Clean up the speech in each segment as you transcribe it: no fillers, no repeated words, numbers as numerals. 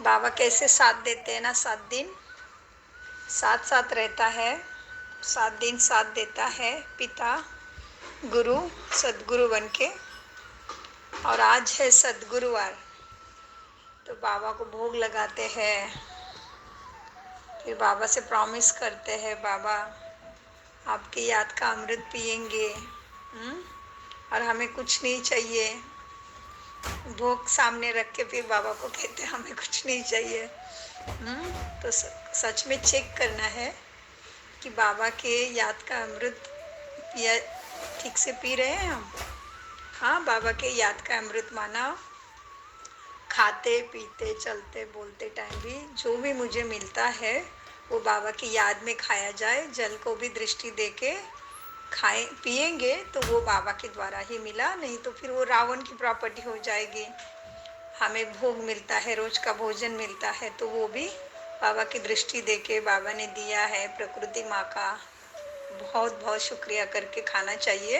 बाबा कैसे साथ देते हैं ना, 7 दिन साथ साथ रहता है। 7 दिन साथ देता है पिता गुरु सदगुरु बन के। और आज है सदगुरुवार, तो बाबा को भोग लगाते हैं। फिर बाबा से प्रॉमिस करते हैं, बाबा आपकी याद का अमृत पिएंगे। और हमें कुछ नहीं चाहिए। भोग सामने रख के फिर बाबा को कहते हैं हमें कुछ नहीं चाहिए। तो सच में चेक करना है कि बाबा के याद का अमृत पिया ठीक से पी रहे हैं हम। हाँ, बाबा के याद का अमृत माना खाते पीते चलते बोलते टाइम भी जो भी मुझे मिलता है वो बाबा की याद में खाया जाए। जल को भी दृष्टि देके खाए पिएंगे तो वो बाबा के द्वारा ही मिला, नहीं तो फिर वो रावण की प्रॉपर्टी हो जाएगी। हमें भोग मिलता है, रोज का भोजन मिलता है, तो वो भी बाबा की दृष्टि देके बाबा ने दिया है। प्रकृति माँ का बहुत बहुत शुक्रिया करके खाना चाहिए।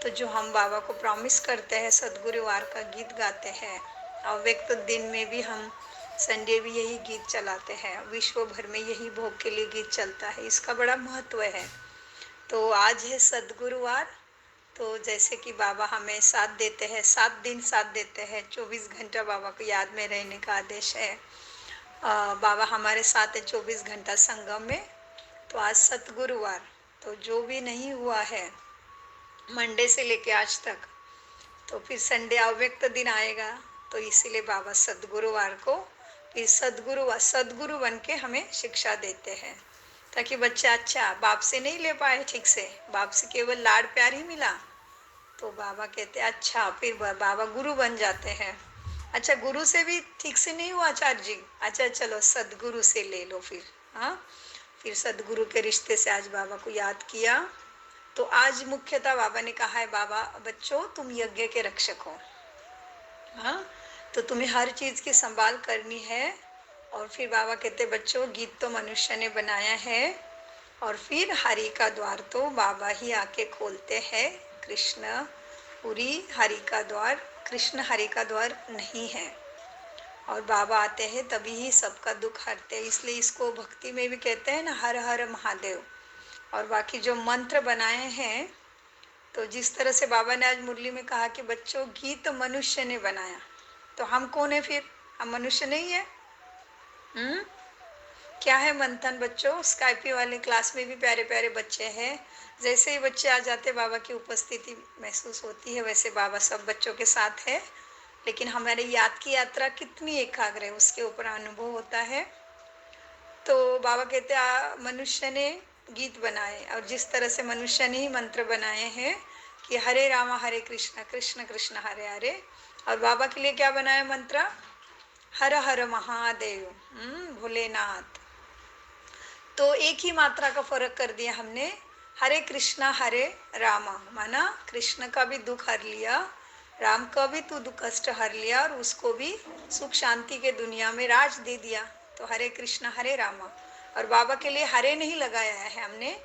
तो जो हम बाबा को प्रॉमिस करते हैं, सदगुरुवार का गीत गाते हैं। अव्यक्त दिन में भी हम संडे भी यही गीत चलाते हैं। विश्व भर में यही भोग के लिए गीत चलता है। इसका बड़ा महत्व है। तो आज है सदगुरुवार। तो जैसे कि बाबा हमें साथ देते हैं, 7 दिन साथ देते हैं, 24 घंटा बाबा को याद में रहने का आदेश है। बाबा हमारे साथ है 24 घंटा संगम में। तो आज सतगुरुवार, तो जो भी नहीं हुआ है मंडे से लेके आज तक, तो फिर संडे अव्यक्त दिन आएगा। तो इसीलिए बाबा सदगुरुवार को फिर सदगुरु बन के हमें शिक्षा देते हैं, ताकि बच्चा अच्छा बाप से नहीं ले पाए ठीक से, बाप से केवल लाड़ प्यार ही मिला। तो बाबा कहते हैं अच्छा, फिर बाबा गुरु बन जाते हैं। अच्छा, गुरु से भी ठीक से नहीं हुआ आचार्य जी, अच्छा चलो सदगुरु से ले लो फिर। हाँ, फिर सदगुरु के रिश्ते से आज बाबा को याद किया। तो आज मुख्यतः बाबा ने कहा है, बाबा बच्चों तुम यज्ञ के रक्षक हो। हाँ, तो तुम्हें हर चीज की संभाल करनी है। और फिर बाबा कहते बच्चों गीत तो मनुष्य ने बनाया है, और फिर हरि का द्वार तो बाबा ही आके खोलते हैं। कृष्ण पूरी हरि का द्वार, कृष्ण हरि का द्वार नहीं है। और बाबा आते हैं तभी ही सबका दुख हरते हैं। इसलिए इसको भक्ति में भी कहते हैं ना, हर हर महादेव। और बाकी जो मंत्र बनाए हैं, तो जिस तरह से बाबा ने आज मुरली में कहा कि बच्चों गीत मनुष्य ने बनाया, तो हम कौन है फिर? हम मनुष्य नहीं है। हम्म क्या है मंथन बच्चों? स्काइपी वाले क्लास में भी प्यारे प्यारे बच्चे हैं। जैसे ही बच्चे आ जाते बाबा की उपस्थिति महसूस होती है, वैसे बाबा सब बच्चों के साथ है। लेकिन हमारे याद की यात्रा कितनी एकाग्र है उसके ऊपर अनुभव होता है। तो बाबा कहते मनुष्य ने गीत बनाए, और जिस तरह से मनुष्य ने ही मंत्र बनाए हैं कि हरे रामा हरे कृष्ण कृष्ण कृष्ण हरे हरे। और बाबा के लिए क्या बनाया मंत्र? हर हर महादेव, भोलेनाथ। तो एक ही मात्रा का फर्क कर दिया हमने। हरे कृष्णा हरे रामा माना कृष्ण का भी दुख हर लिया, राम का भी तो दुख कष्ट हर लिया, और उसको भी सुख शांति के दुनिया में राज दे दिया। तो हरे कृष्णा हरे रामा। और बाबा के लिए हरे नहीं लगाया है हमने,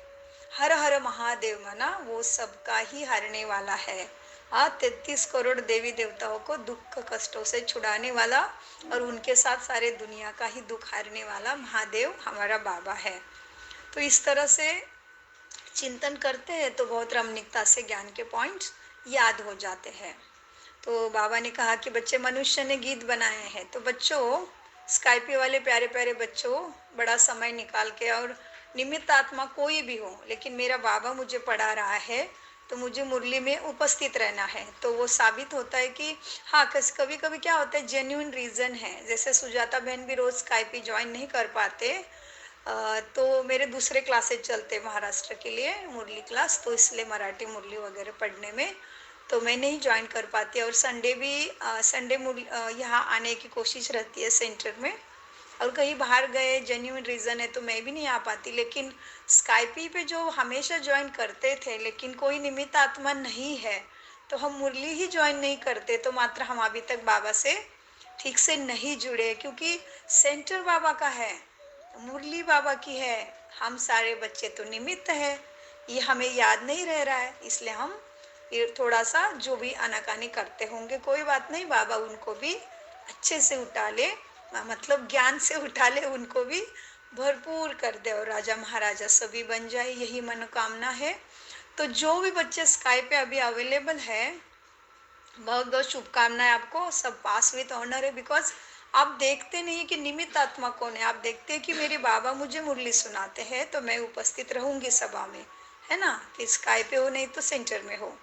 हर हर महादेव माना वो सबका ही हरने वाला है। 33 करोड़ देवी देवताओं को दुख कष्टों से छुड़ाने वाला, और उनके साथ सारे दुनिया का ही दुख हरने वाला महादेव हमारा बाबा है। तो इस तरह से चिंतन करते हैं तो बहुत रमणीकता से ज्ञान के पॉइंट्स याद हो जाते हैं। तो बाबा ने कहा कि बच्चे मनुष्य ने गीत बनाए हैं। तो बच्चों, स्काइपी वाले प्यारे प्यारे बच्चों, बड़ा समय निकाल के, और निमित्त आत्मा कोई भी हो, लेकिन मेरा बाबा मुझे पढ़ा रहा है तो मुझे मुरली में उपस्थित रहना है। तो वो साबित होता है कि हाँ, कभी कभी क्या होता है, जेन्युइन रीज़न है। जैसे सुजाता बहन भी रोज़ स्काइपी ज्वाइन नहीं कर पाते, तो मेरे दूसरे क्लासेज चलते महाराष्ट्र के लिए मुरली क्लास, तो इसलिए मराठी मुरली वगैरह पढ़ने में तो मैं नहीं ज्वाइन कर पाती। और संडे भी संडे यहाँ आने की कोशिश रहती है सेंटर में, और कहीं बाहर गए जेन्युइन रीज़न है तो मैं भी नहीं आ पाती। लेकिन स्काइपी पे जो हमेशा ज्वाइन करते थे, लेकिन कोई निमित्त आत्मा नहीं है, तो हम मुरली ही ज्वाइन नहीं करते, तो मात्र हम अभी तक बाबा से ठीक से नहीं जुड़े, क्योंकि सेंटर बाबा का है, मुरली बाबा की है। हम सारे बच्चे तो निमित्त है, ये हमें याद नहीं रह रहा है, इसलिए हम ये थोड़ा सा जो भी आनाकानी करते होंगे, कोई बात नहीं, बाबा उनको भी अच्छे से उठा ले मतलब ज्ञान से उठा ले, उनको भी भरपूर कर दे और राजा महाराजा सभी बन जाए, यही मनोकामना है। तो जो भी बच्चे स्काई पे अभी अवेलेबल है, बहुत बहुत शुभकामनाएं आपको, सब पास विथ ऑनर है। बिकॉज आप देखते नहीं कि निमित्त आत्मा कौन है, आप देखते हैं कि मेरे बाबा मुझे मुरली सुनाते हैं तो मैं उपस्थित रहूंगी सभा में, है ना। फिर स्काई पे हो नहीं तो सेंटर में हो।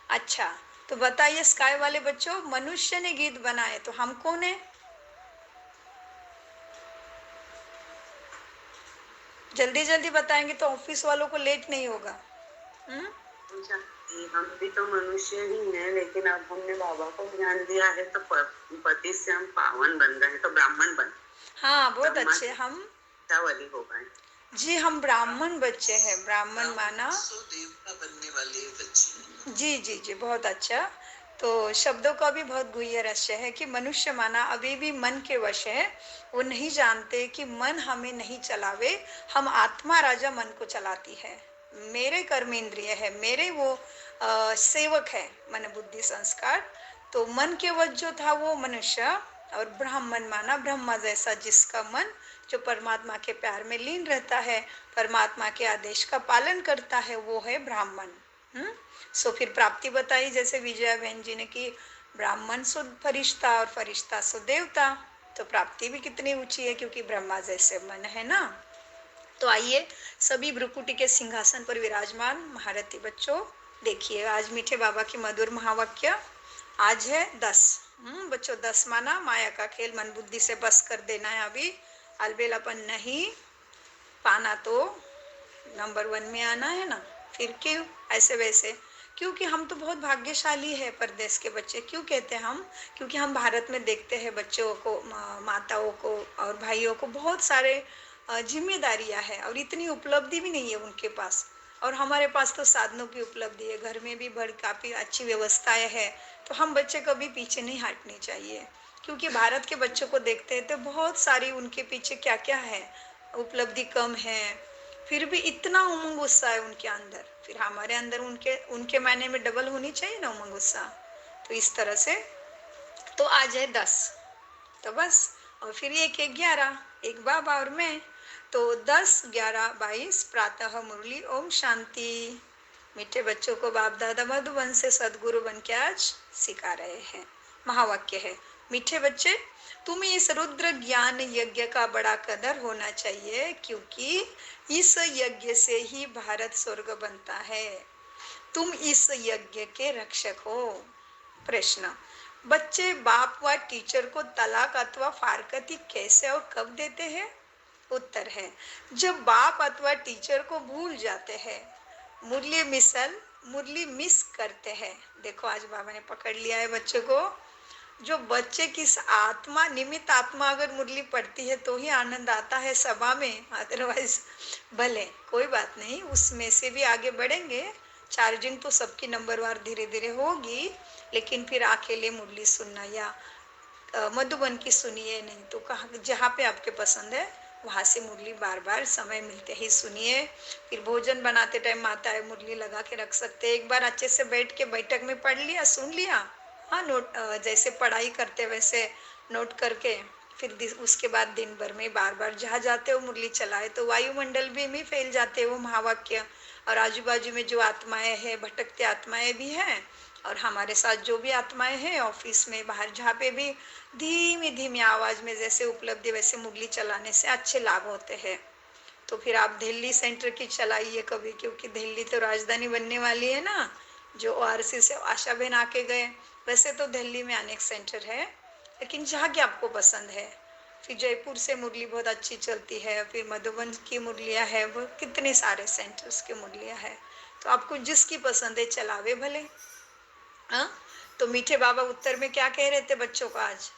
अच्छा, तो बताइए स्काई वाले बच्चों, मनुष्य ने गीत बनाए तो हम कौन है? जल्दी जल्दी बताएंगे तो ऑफिस वालों को लेट नहीं होगा। अच्छा, हम भी तो मनुष्य ही हैं, लेकिन अब हमने बाबा को ज्ञान दिया है तो पति से हम पावन बन गए, तो ब्राह्मण बन। हाँ, बहुत अच्छे। हम वाली हो गए जी, हम ब्राह्मण बच्चे हैं, ब्राह्मण माना देवता बनने वाले बच्चे। जी जी जी, बहुत अच्छा। तो शब्दों का भी बहुत गुह्य रहस्य है कि मनुष्य माना अभी भी मन के वश है। वो नहीं जानते कि मन हमें नहीं चलावे, हम आत्मा राजा मन को चलाती है। मेरे कर्म इंद्रिय है, मेरे वो सेवक है, मन बुद्धि संस्कार। तो मन के वश जो था वो मनुष्य, और ब्राह्मण माना ब्रह्मा जैसा जिसका मन जो परमात्मा के प्यार में लीन रहता है, परमात्मा के आदेश का पालन करता है, वो है ब्राह्मण। सो फिर प्राप्ति बताई जैसे विजया बहन जी ने कि ब्राह्मण सो फरिश्ता और फरिश्ता सो देवता। तो प्राप्ति भी कितनी ऊंची है, क्योंकि ब्रह्मा जैसे मन है ना। तो आइए सभी भ्रुकुटी के सिंहासन पर विराजमान महारथी बच्चों, देखिए आज मीठे बाबा की मधुर महावाक्य। आज है 10। बच्चों 10 माना माया का खेल, मन बुद्धि से बस कर देना है। अभी अलबेलापन नहीं पाना, तो नंबर 1 में आना है ना। फिर क्यों ऐसे वैसे, क्योंकि हम तो बहुत भाग्यशाली है परदेश के बच्चे। क्यों कहते हैं हम? क्योंकि हम भारत में देखते हैं बच्चों को, माताओं को और भाइयों को बहुत सारे जिम्मेदारियां है और इतनी उपलब्धि भी नहीं है उनके पास। और हमारे पास तो साधनों की उपलब्धि है, घर में भी बड़ी काफी अच्छी व्यवस्थाएं है। तो हम बच्चे कभी पीछे नहीं हटने चाहिए, क्योंकि भारत के बच्चों को देखते हैं तो बहुत सारी उनके पीछे क्या क्या है, उपलब्धि कम है, फिर भी इतना उमंग उत्साह है उनके अंदर। फिर हमारे अंदर उनके उनके मायने में डबल होनी चाहिए ना उमंग उत्साह। तो इस तरह से तो आ जाए 10, तो बस। और फिर एक एक 11, एक बाबा और मैं, तो 10 11 22 प्रातः मुरली। ओम शांति। मीठे बच्चों को बाप दादा मधुबन से सदगुरु बन के आज सिखा रहे हैं। महावाक्य है, मीठे बच्चे तुम्हें इस रुद्र ज्ञान यज्ञ का बड़ा कदर होना चाहिए, क्योंकि इस यज्ञ से ही भारत स्वर्ग बनता है। तुम इस यज्ञ के रक्षक हो। प्रश्न, बच्चे बाप व टीचर को तलाक अथवा फारकती कैसे और कब देते हैं? उत्तर है, जब बाप अथवा टीचर को भूल जाते हैं, मुरली मिस करते हैं। देखो आज बाबा ने पकड़ लिया है बच्चे को। जो बच्चे की आत्मा, निमित्त आत्मा अगर मुरली पढ़ती है तो ही आनंद आता है सभा में, अदरवाइज भले कोई बात नहीं, उसमें से भी आगे बढ़ेंगे। चार्जिंग तो सबकी नंबरवार धीरे धीरे होगी, लेकिन फिर अकेले मुरली सुनना या मधुबन की सुनिए, नहीं तो कहाँ जहाँ पे आपके पसंद है वहां से मुरली बार बार समय मिलते ही सुनिए। फिर भोजन बनाते टाइम माताएं मुरली लगा के रख सकते हैं, एक बार अच्छे से बैठ के बैठक में पढ़ लिया, सुन लिया। हाँ, नोट जैसे पढ़ाई करते वैसे नोट करके, फिर उसके बाद दिन भर में बार बार जहाँ जाते हो मुरली चलाए, तो वायुमंडल भी फैल जाते हो महावाक्य। और आजू बाजू में जो आत्माएं हैं, भटकते आत्माएं भी हैं, और हमारे साथ जो भी आत्माएं हैं ऑफिस में बाहर जहाँ पे भी, धीमी धीमी आवाज में जैसे उपलब्धि वैसे मुरली चलाने से अच्छे लाभ होते हैं। तो फिर आप दिल्ली सेंटर की चलाइए कभी, क्योंकि दिल्ली तो राजधानी बनने वाली है ना। जो ओआरसी से आशा बहन आके गए, वैसे तो दिल्ली में अनेक सेंटर है, लेकिन जहाँ की आपको पसंद है। फिर जयपुर से मुरली बहुत अच्छी चलती है, फिर मधुबन की मुरलियाँ है, वो कितने सारे सेंटर्स की मुरलियाँ है। तो आपको जिसकी पसंद है चलावे भले। हाँ, तो मीठे बाबा उत्तर में क्या कह रहे थे बच्चों को आज?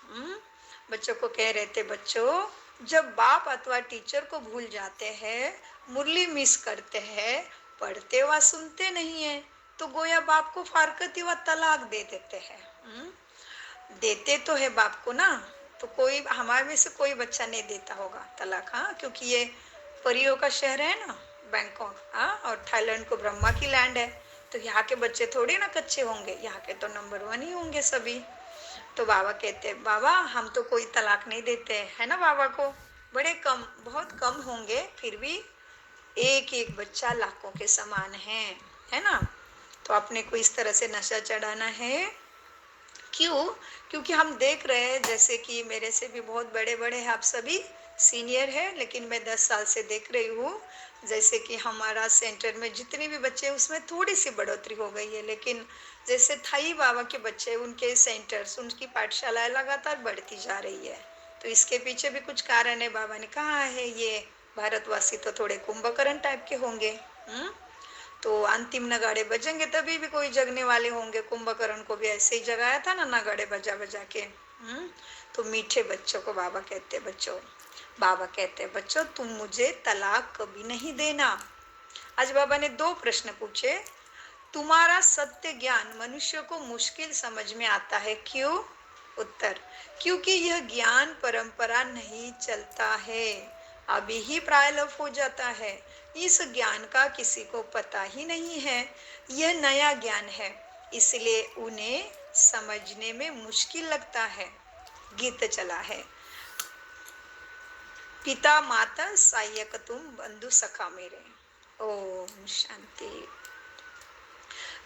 बच्चों को कह रहे थे, बच्चों जब बाप अथवा टीचर को भूल जाते हैं, मुरली मिस करते हैं, पढ़ते व सुनते नहीं है, तो गोया बाप को फारकती व तलाक दे देते हैं। देते तो है बाप को ना, तो कोई हमारे में से कोई बच्चा नहीं देता होगा तलाक। हाँ, क्योंकि ये परियों का शहर है ना बैंकॉक। हाँ, और थाईलैंड को ब्रह्मा की लैंड है, तो यहाँ के बच्चे थोड़ी ना कच्चे होंगे, यहाँ के तो नंबर 1 ही होंगे सभी। तो बाबा कहते हैं, बाबा हम तो कोई तलाक नहीं देते, है ना बाबा को, बड़े कम, बहुत कम होंगे, फिर भी एक एक बच्चा लाखों के समान है ना। तो अपने को इस तरह से नशा चढ़ाना है। क्यों? क्योंकि हम देख रहे हैं, जैसे कि मेरे से भी बहुत बड़े बड़े हैं, आप सभी सीनियर है, लेकिन मैं 10 साल से देख रही हूँ, जैसे कि हमारा सेंटर में जितने भी बच्चे हैं उसमें थोड़ी सी बढ़ोतरी हो गई है, लेकिन जैसे थाई बाबा के बच्चे, उनके सेंटर्स, उनकी पाठशालाएं लगातार बढ़ती जा रही है। तो इसके पीछे भी कुछ कारण है, बाबा ने कहा है। ये भारतवासी तो थोड़े कुंभकर्ण टाइप के होंगे। तो अंतिम नगाड़े बजेंगे तभी भी कोई जगने वाले होंगे। कुंभकर्ण को भी ऐसे ही जगाया था ना, नगाड़े बजा बजा के। तो मीठे बच्चों को बाबा कहते, बाबा कहते हैं, बच्चों तुम मुझे तलाक कभी नहीं देना। आज बाबा ने 2 प्रश्न पूछे। तुम्हारा सत्य ज्ञान मनुष्य को मुश्किल समझ में आता है, क्यों? उत्तर, क्योंकि यह ज्ञान परंपरा नहीं चलता है, अभी ही प्रायलभ हो जाता है। इस ज्ञान का किसी को पता ही नहीं है, यह नया ज्ञान है, इसलिए उन्हें समझने में मुश्किल लगता है। गीत चला है, पिता माता सहायक तुम, बंधु सखा मेरे। ओम शांति।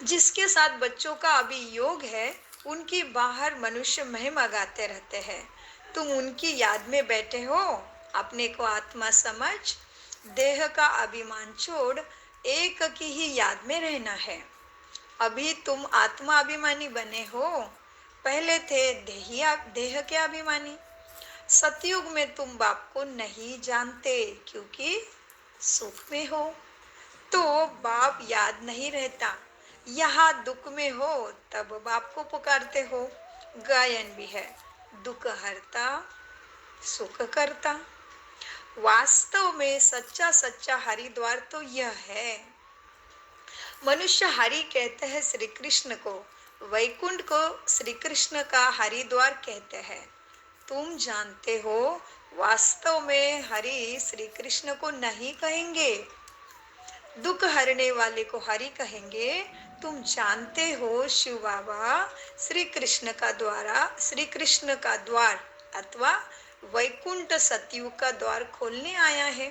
जिसके साथ बच्चों का अभी योग है, उनकी बाहर मनुष्य महिमा गाते रहते हैं। तुम उनकी याद में बैठे हो, अपने को आत्मा समझ, देह का अभिमान छोड़ एक की ही याद में रहना है। अभी तुम आत्मा अभिमानी बने हो, पहले थे देह के अभिमानी। सतयुग में तुम बाप को नहीं जानते, क्योंकि सुख में हो, तो बाप याद नहीं रहता। यहाँ दुख में हो तब बाप को पुकारते हो। गायन भी है, दुख हरता सुख करता। वास्तव में सच्चा सच्चा हरिद्वार तो यह है। मनुष्य हरि कहते हैं श्री कृष्ण को, वैकुंठ को श्री कृष्ण का हरिद्वार कहते हैं। तुम जानते हो, वास्तव में हरि श्री कृष्ण को नहीं कहेंगे, दुख हरने वाले को हरि कहेंगे। तुम जानते हो, शिव बाबा श्री कृष्ण का द्वार अथवा वैकुंठ सतयुग का द्वार खोलने आया है।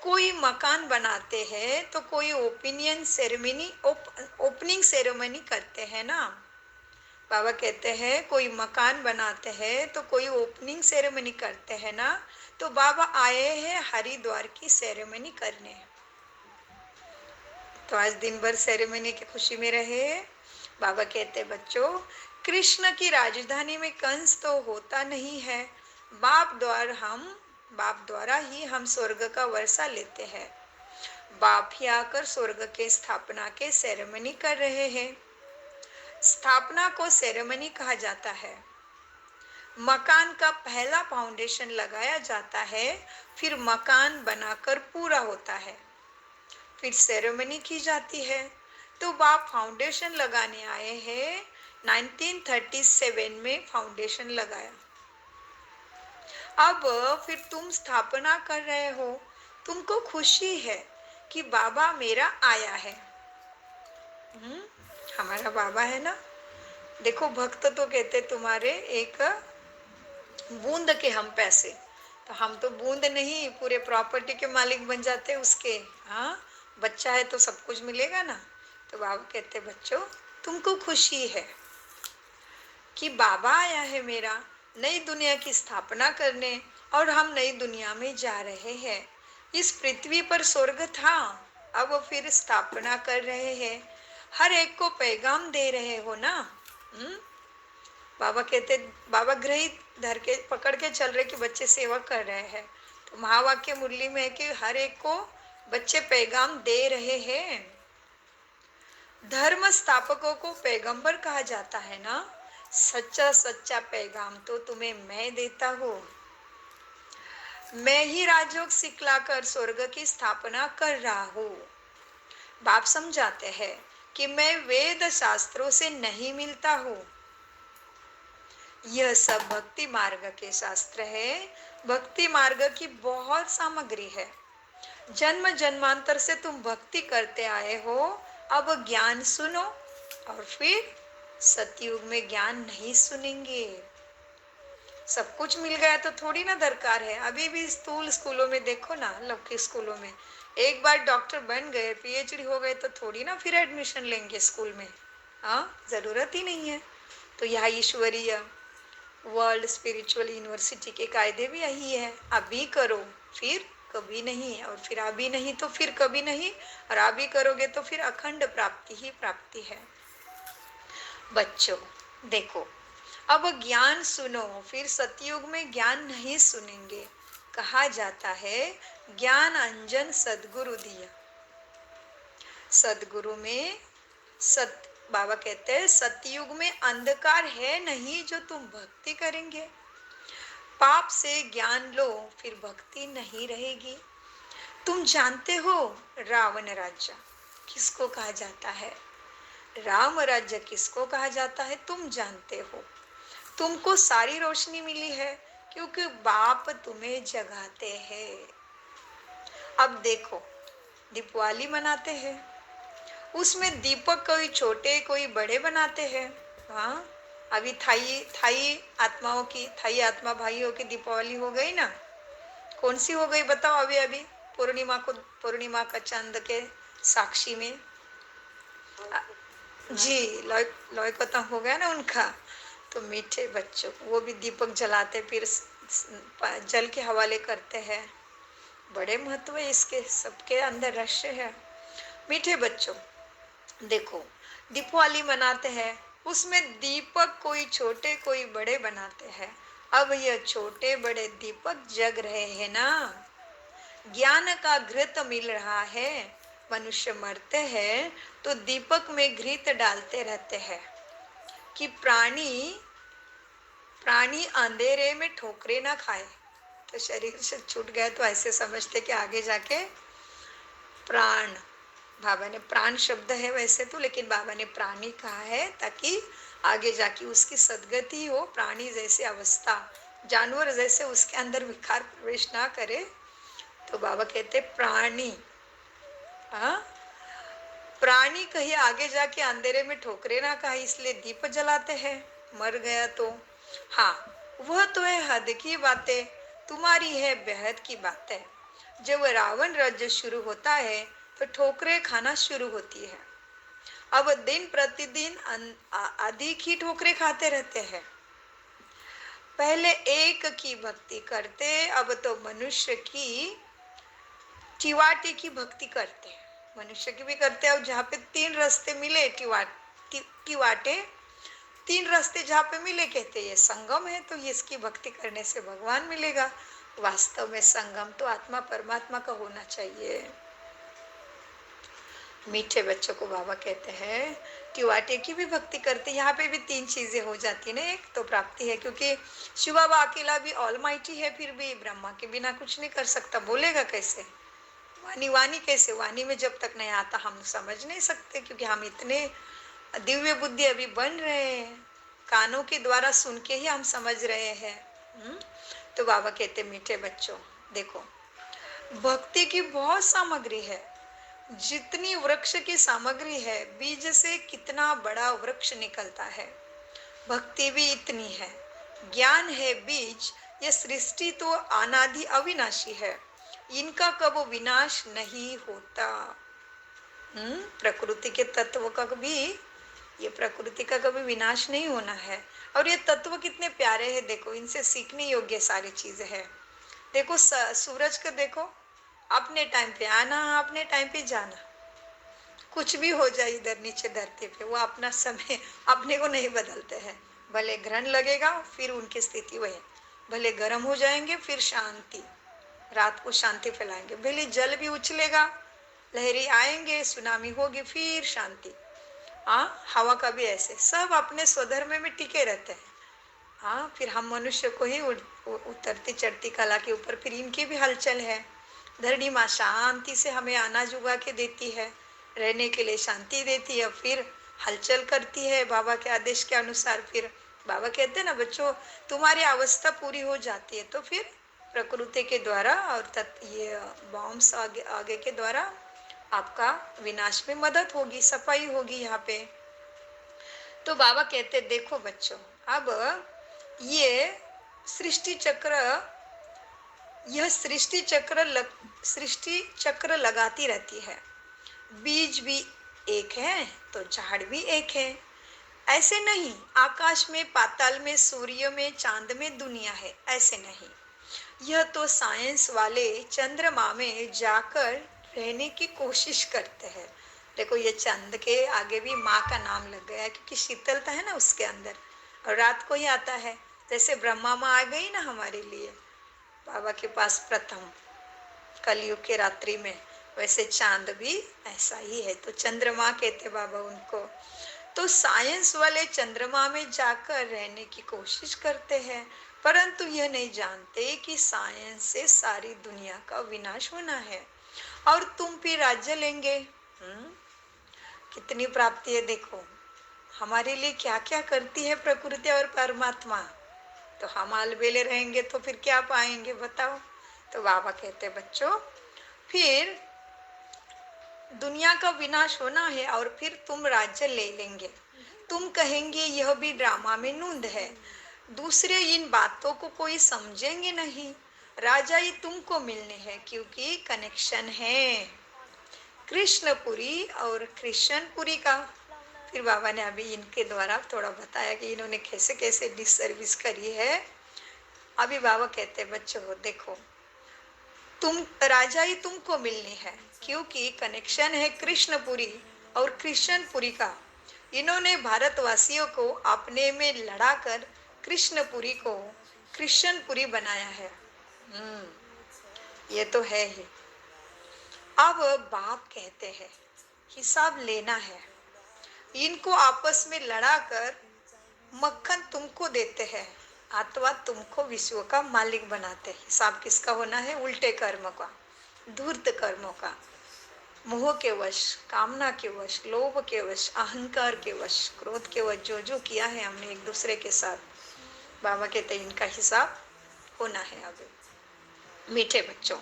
कोई मकान बनाते हैं तो कोई ओपनिंग सेरेमनी करते हैं ना। बाबा कहते हैं कोई मकान बनाते हैं तो कोई ओपनिंग सेरेमनी करते हैं ना। तो बाबा आए हैं हरिद्वार की सेरेमनी करने। तो आज दिन भर सेरेमनी की खुशी में रहे। बाबा कहते, बच्चों कृष्ण की राजधानी में कंस तो होता नहीं है, बाप द्वारा ही हम स्वर्ग का वर्षा लेते हैं। बाप ही आकर स्वर्ग के स्थापना के सेरेमनी कर रहे हैं। स्थापना को सेरेमनी कहा जाता है। मकान का पहला फाउंडेशन लगाया जाता है, फिर मकान बनाकर पूरा होता है, फिर सेरेमनी की जाती है। तो बाप फाउंडेशन लगाने आए हैं। 1937 में फाउंडेशन लगाया। अब फिर तुम स्थापना कर रहे हो, तुमको खुशी है कि बाबा मेरा आया है। हमारा बाबा है ना। देखो भक्त तो कहते तुम्हारे एक बूंद के हम पैसे, तो हम तो बूंद नहीं, पूरे प्रॉपर्टी के मालिक बन जाते उसके। हाँ, बच्चा है तो सब कुछ मिलेगा ना। तो बाबा कहते, बच्चों तुमको खुशी है कि बाबा आया है मेरा नई दुनिया की स्थापना करने, और हम नई दुनिया में जा रहे हैं। इस पृथ्वी पर स्वर्ग था, अब फिर स्थापना कर रहे हैं। हर एक को पैगाम दे रहे हो ना। बाबा कहते, बाबा ग्रहित धर के पकड़ के चल रहे कि बच्चे सेवा कर रहे हैं। तो महावाक्य मुरली में है कि हर एक को बच्चे पैगाम दे रहे हैं। धर्म स्थापकों को पैगंबर कहा जाता है ना। सच्चा सच्चा पैगाम तो तुम्हें मैं देता हूँ। मैं ही राजयोग सिखलाकर स्वर्ग की स्थापना कर रहा हूँ। बाप समझाते हैं कि मैं वेद शास्त्रों से नहीं मिलता हूँ। यह सब भक्ति मार्ग के शास्त्र है। भक्ति मार्ग की बहुत सामग्री है। जन्म जन्मांतर से तुम भक्ति करते आए हो, अब ज्ञान सुनो और फिर सतयुग में ज्ञान नहीं सुनेंगे। सब कुछ मिल गया तो थोड़ी ना दरकार है। अभी भी स्कूलों में देखो ना, लौकिक स्कूलों में एक बार डॉक्टर बन गए, पीएचडी हो गए तो थोड़ी ना फिर एडमिशन लेंगे स्कूल में। हाँ, जरूरत ही नहीं है। तो यहाँ ईश्वरीय वर्ल्ड स्पिरिचुअल यूनिवर्सिटी के कायदे भी यही है, अभी करो फिर कभी नहीं, और फिर अभी नहीं तो फिर कभी नहीं, और अभी करोगे तो फिर अखंड प्राप्ति ही प्राप्ति है। बच्चों देखो, अब ज्ञान सुनो, फिर सतयुग में ज्ञान नहीं सुनेंगे। कहा जाता है ज्ञान अंजन सदगुरु दिया। सदगुरु में बाबा कहते हैं सतयुग में अंधकार है नहीं जो तुम भक्ति करेंगे। पाप से ज्ञान लो, फिर भक्ति नहीं रहेगी। तुम जानते हो रावण राज्य किसको कहा जाता है, राम राज्य किसको कहा जाता है, तुम जानते हो। तुमको सारी रोशनी मिली है क्योंकि बाप तुम्हें जगाते हैं। अब देखो, दीपावली मनाते हैं, उसमें दीपक कोई छोटे कोई बड़े बनाते हैं। हाँ, अभी थाई आत्माओं की, थाई आत्मा भाइयों की दीपावली हो गई ना, कौन सी हो गई बताओ? अभी अभी पूर्णिमा का चांद के साक्षी में जी लॉय खत्म हो गया ना उनका। तो मीठे बच्चों वो भी दीपक जलाते, फिर जल के हवाले करते हैं। बड़े महत्व है इसके, सबके अंदर रहस्य है। मीठे बच्चों देखो, दीपावली मनाते हैं, उसमें दीपक कोई छोटे कोई बड़े बनाते हैं। अब ये छोटे बड़े दीपक जग रहे हैं ना, ज्ञान का घृत मिल रहा है। मनुष्य मरते हैं तो दीपक में घृत डालते रहते हैं कि प्राणी अंधेरे में ठोकरे ना खाए। तो शरीर से छूट गए तो ऐसे समझते कि आगे जाके प्राण, बाबा ने प्राण शब्द है वैसे तो, लेकिन बाबा ने प्राणी कहा है ताकि आगे जाके उसकी सदगति हो। प्राणी जैसे अवस्था, जानवर जैसे उसके अंदर विकार प्रवेश ना करे। तो बाबा कहते प्राणी, हाँ, प्राणी कहीं आगे जाके अंधेरे में ठोकरे ना खाए, इसलिए दीप जलाते हैं। मर गया तो हाँ, वह तो है हद की बातें, तुम्हारी है बेहद की बातें। जब रावण राज्य शुरू होता है तो ठोकरे खाना शुरू होती है। अब दिन प्रतिदिन अधिक ही ठोकरे खाते रहते हैं। पहले एक की भक्ति करते, अब तो मनुष्य की टिवाटे की भक्ति करते हैं। मनुष्य की भी करते हैं। और जहाँ पे तीन रास्ते मिले, टिवाटे तीन रास्ते जहाँ पे मिले, कहते ये संगम है, तो इसकी भक्ति करने से भगवान मिलेगा। वास्तव में संगम तो आत्मा परमात्मा का होना चाहिए। मीठे बच्चों को बाबा कहते हैं टिवाटे की भी भक्ति करते, यहाँ पे भी तीन चीजें हो जाती है ना। एक तो प्राप्ति है, क्योंकि शिव बाबा अकेला भी ऑलमाइटी है, फिर भी ब्रह्मा के बिना कुछ नहीं कर सकता। बोलेगा कैसे? वाणी कैसे? वाणी में जब तक नहीं आता हम समझ नहीं सकते, क्योंकि हम इतने दिव्य बुद्धि अभी बन रहे हैं, कानों के द्वारा सुन के ही हम समझ रहे हैं। तो बाबा कहते मीठे बच्चों देखो, भक्ति की बहुत सामग्री है। जितनी वृक्ष की सामग्री है, बीज से कितना बड़ा वृक्ष निकलता है, भक्ति भी इतनी है। ज्ञान है बीज, ये सृष्टि तो अनादि अविनाशी है, इनका कब विनाश नहीं होता। प्रकृति के तत्व का भी, ये प्रकृति का कभी विनाश नहीं होना है। और ये तत्व कितने प्यारे हैं, देखो, इनसे सीखने योग्य सारी चीजें हैं। देखो सूरज को देखो, अपने टाइम पे आना, अपने टाइम पे जाना। कुछ भी हो जाए इधर नीचे धरती पे, वो अपना समय अपने को नहीं बदलते हैं। भले ग्रहण लगेगा फिर उनकी स्थिति वही, भले गर्म हो जाएंगे फिर शांति, रात को शांति फैलाएंगे। भले जल भी उछलेगा, लहरें आएंगे, सुनामी होगी, फिर शांति। हवा का भी ऐसे, सब अपने स्वधर्म में टिके रहते हैं। फिर हम मनुष्य को ही उतरती चढ़ती कला के ऊपर फिर इनकी भी हलचल है। धरणी माँ शांति से हमें अनाज उगा के देती है, रहने के लिए शांति देती है, फिर हलचल करती है बाबा के आदेश के अनुसार। फिर बाबा कहते हैं ना बच्चों, तुम्हारी अवस्था पूरी हो जाती है तो फिर प्रकृति के द्वारा और ये बॉम्ब्स आगे के द्वारा आपका विनाश में मदद होगी, सफाई होगी यहाँ पे। तो बाबा कहते देखो बच्चों, अब ये सृष्टि चक्र सृष्टि चक्र लगाती रहती है। बीज भी एक है तो झाड़ भी एक है। ऐसे नहीं आकाश में, पाताल में, सूर्य में, चांद में दुनिया है, ऐसे नहीं। यह तो साइंस वाले चंद्रमा में जाकर रहने की कोशिश करते हैं। देखो ये चंद के आगे भी माँ का नाम लग गया है, क्योंकि शीतलता है ना उसके अंदर, और रात को ही आता है। जैसे ब्रह्मा माँ आ गई ना हमारे लिए बाबा के पास प्रथम कलयुग के रात्रि में, वैसे चांद भी ऐसा ही है। तो चंद्रमा कहते बाबा उनको। तो साइंस वाले चंद्रमा में जाकर रहने की कोशिश करते हैं, परंतु यह नहीं जानते कि साइंस से सारी दुनिया का विनाश होना है और तुम भी राज्य लेंगे। कितनी प्राप्ति है देखो, हमारे लिए क्या क्या करती है प्रकृति और परमात्मा। तो हम अलबेले रहेंगे तो फिर क्या पाएंगे बताओ। तो बाबा कहते बच्चों, फिर दुनिया का विनाश होना है और फिर तुम राज्य ले लेंगे। तुम कहेंगे यह भी ड्रामा में नूंद है, दूसरे इन बातों को कोई समझेंगे नहीं। राजा ही तुमको मिलने हैं, क्योंकि कनेक्शन है कृष्णपुरी और कृष्णपुरी का। फिर बाबा ने अभी इनके द्वारा थोड़ा बताया कि इन्होंने कैसे कैसे डिसर्विस करी है। अभी बाबा कहते बच्चों देखो, तुम राजा ही तुमको मिलनी है, क्योंकि कनेक्शन है कृष्णपुरी और कृष्णपुरी का। इन्होंने भारतवासियों को अपने में लड़ाकर कृष्णपुरी को कृष्णपुरी बनाया है। ये तो है ही। अब बाप कहते हैं हिसाब लेना है। इनको आपस में लड़ाकर मक्खन तुमको देते हैं अथवा तुमको विश्व का मालिक बनाते हैं। हिसाब किसका होना है? उल्टे कर्म का, धूर्त कर्मों का, मोह के वश, कामना के वश, लोभ के वश, अहंकार के वश, क्रोध के वश जो जो किया है हमने एक दूसरे के साथ, बाबा कहते हैं इनका हिसाब होना है। अब मीठे बच्चों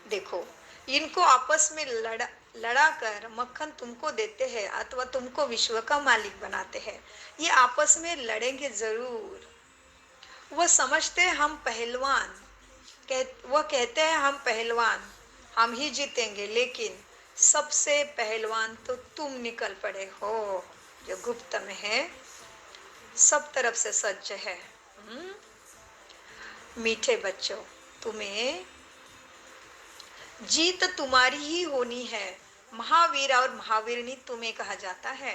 देखो, इनको आपस में लड़ा कर मक्खन तुमको देते हैं अथवा तुमको विश्व का मालिक बनाते हैं। ये आपस में लड़ेंगे जरूर। वह समझते हैं हम पहलवान, वह कहते हैं हम पहलवान, हम ही जीतेंगे, लेकिन सबसे पहलवान तो तुम निकल पड़े हो जो गुप्त में है, सब तरफ से सज्ज है। मीठे बच्चों, तुम्हें जीत तुम्हारी ही होनी है। महावीर और महावीरनी तुम्हें कहा जाता है।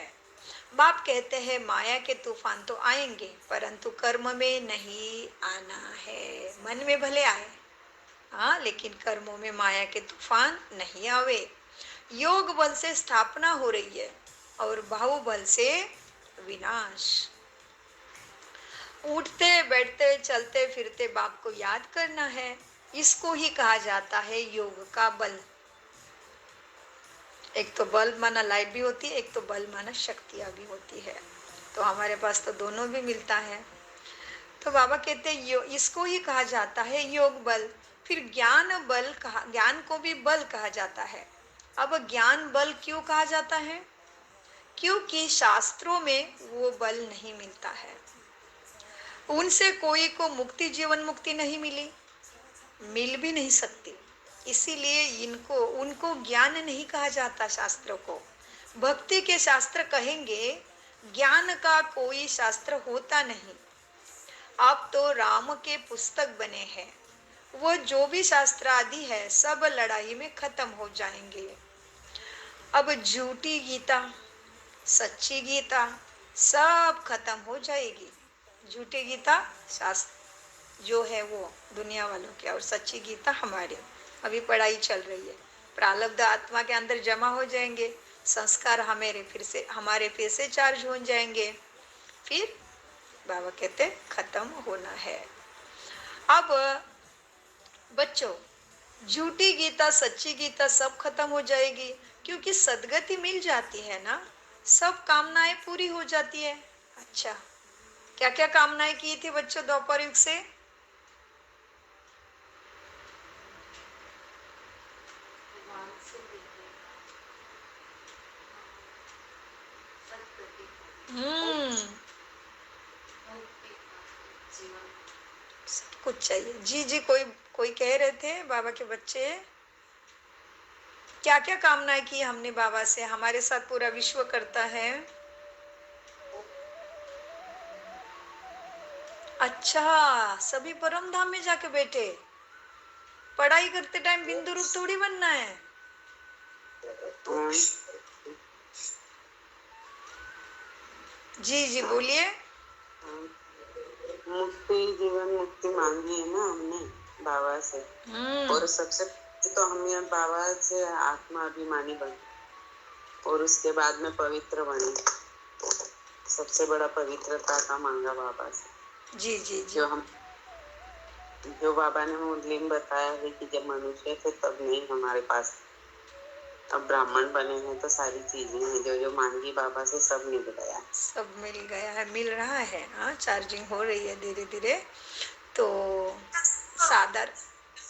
बाप कहते हैं माया के तूफान तो आएंगे, परंतु कर्म में नहीं आना है। मन में भले आए, हाँ, लेकिन कर्मों में माया के तूफान नहीं आवे। योग बल से स्थापना हो रही है और बाहुबल से विनाश। उठते बैठते चलते फिरते बाप को याद करना है। इसको ही कहा जाता है योग का बल। एक तो बल माना लाइट भी होती है, एक तो बल माना शक्तियां भी होती है। तो हमारे पास तो दोनों भी मिलता है। तो बाबा कहते हैं इसको ही कहा जाता है योग बल। फिर ज्ञान बल कहा, ज्ञान को भी बल कहा जाता है। अब ज्ञान बल क्यों कहा जाता है? क्योंकि शास्त्रों में वो बल नहीं मिलता है। उनसे कोई को मुक्ति, जीवन मुक्ति नहीं मिली, मिल भी नहीं सकती। इसीलिए इनको उनको ज्ञान नहीं कहा जाता। शास्त्रों को भक्ति के शास्त्र कहेंगे, ज्ञान का कोई शास्त्र होता नहीं। अब तो राम के पुस्तक बने हैं, वो जो भी शास्त्र आदि है सब लड़ाई में खत्म हो जाएंगे। अब झूठी गीता, सच्ची गीता सब खत्म हो जाएगी। झूठी गीता शास्त्र जो है वो दुनिया वालों की, और सच्ची गीता हमारे। अभी पढ़ाई चल रही है, प्रारब्ध आत्मा के अंदर जमा हो जाएंगे, संस्कार हमारे फिर से चार्ज हो जाएंगे। फिर बाबा कहते खत्म होना है। अब बच्चों, झूठी गीता सच्ची गीता सब खत्म हो जाएगी, क्योंकि सदगति मिल जाती है ना, सब कामनाएं पूरी हो जाती है। अच्छा, क्या क्या कामनाएं की थी बच्चों द्वापर युग से? हम्म, सब कुछ चाहिए। जी जी, कोई कोई कह रहे थे बाबा के बच्चे, क्या क्या कामनाएं की हमने बाबा से, हमारे साथ पूरा विश्व करता है। अच्छा, सभी परम धाम में जाके बैठे, पढ़ाई करते टाइम बिंदु रूप थोड़ी बनना है। हाँ, जी जी बोलिए। हाँ। मुक्ति, जीवन मुक्ति मांगी है ना हमने बाबा से। और सबसे पहले तो हम ये बाबा से आत्मा अभिमानी बने और उसके बाद में पवित्र बने। सबसे बड़ा पवित्रता का मांगा बाबा से। जी जी जी। जो बाबा ने मुरली में बताया है कि जब मनुष्य थे तब नहीं हमारे पास, अब ब्राह्मण बने हैं तो सारी चीजें हैं जो जो मांगी बाबा से सब मिल गया। सब मिल गया है, मिल रहा है। हाँ, चार्जिंग हो रही है धीरे धीरे। तो सादर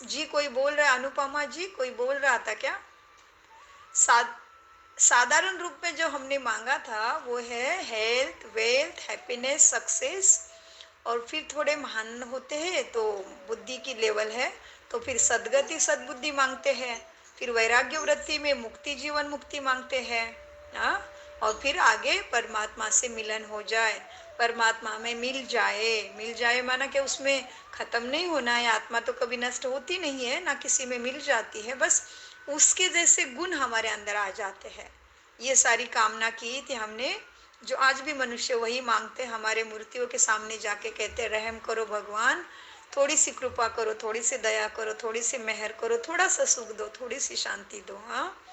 जी कोई बोल रहा है, अनुपमा जी कोई बोल रहा था क्या? साद साधारण रूप में जो हमने मांगा था वो है हेल्थ, वेल्थ, हैप्पीनेस, सक्सेस। और फिर थोड़े महान होते हैं तो बुद्धि की लेवल है, तो फिर सदगति सद्बुद्धि मांगते हैं। फिर वैराग्य वृत्ति में मुक्ति, जीवन मुक्ति मांगते हैं। हाँ, और फिर आगे परमात्मा से मिलन हो जाए, परमात्मा में मिल जाए माना कि उसमें खत्म नहीं होना है। आत्मा तो कभी नष्ट होती नहीं है ना, किसी में मिल जाती है, बस उसके जैसे गुण हमारे अंदर आ जाते हैं। ये सारी कामना की थी हमने, जो आज भी मनुष्य वही मांगते, हमारे मूर्तियों के सामने जाके कहते रहम करो भगवान, थोड़ी सी कृपा करो, थोड़ी सी दया करो, थोड़ी सी मेहर करो, थोड़ा सा सुख दो, थोड़ी सी शांति दो। हाँ,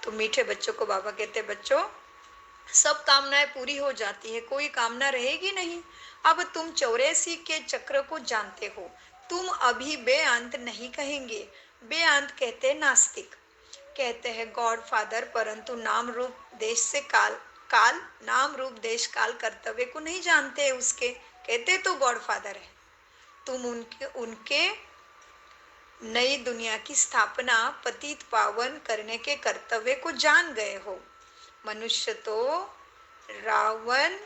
तो मीठे बच्चों को बाबा कहते बच्चों सब कामनाएं पूरी हो जाती है, कोई कामना रहेगी नहीं। अब तुम 84 के चक्र को जानते हो, तुम अभी बेअंत नहीं कहेंगे। बेअंत कहते नास्तिक, कहते हैं गॉड फादर, परंतु नाम रूप देश से काल, काल नाम रूप देश काल कर्तव्य को नहीं जानते हैं उसके, कहते तो गॉड फादर है। तुम उनके उनके नई दुनिया की स्थापना पतित पावन करने के कर्तव्य को जान गए हो। मनुष्य तो रावण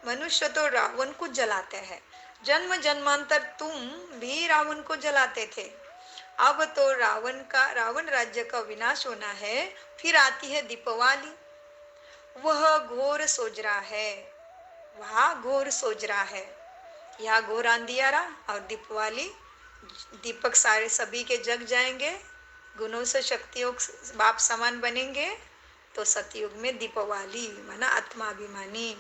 मनुष्य तो रावण को जलाते हैं, जन्म जन्मांतर तुम भी रावण को जलाते थे। अब तो रावण राज्य का विनाश होना है, फिर आती है दीपावली। वह घोर सोजरा है, वहाँ घोर सोजरा है, यहाँ घोर अंधियारा, और दीपावली दीपक सारे सभी के जग जाएंगे, गुणों से शक्तियों बाप समान बनेंगे। तो सतयुग में दीपावली माना आत्माभिमानी।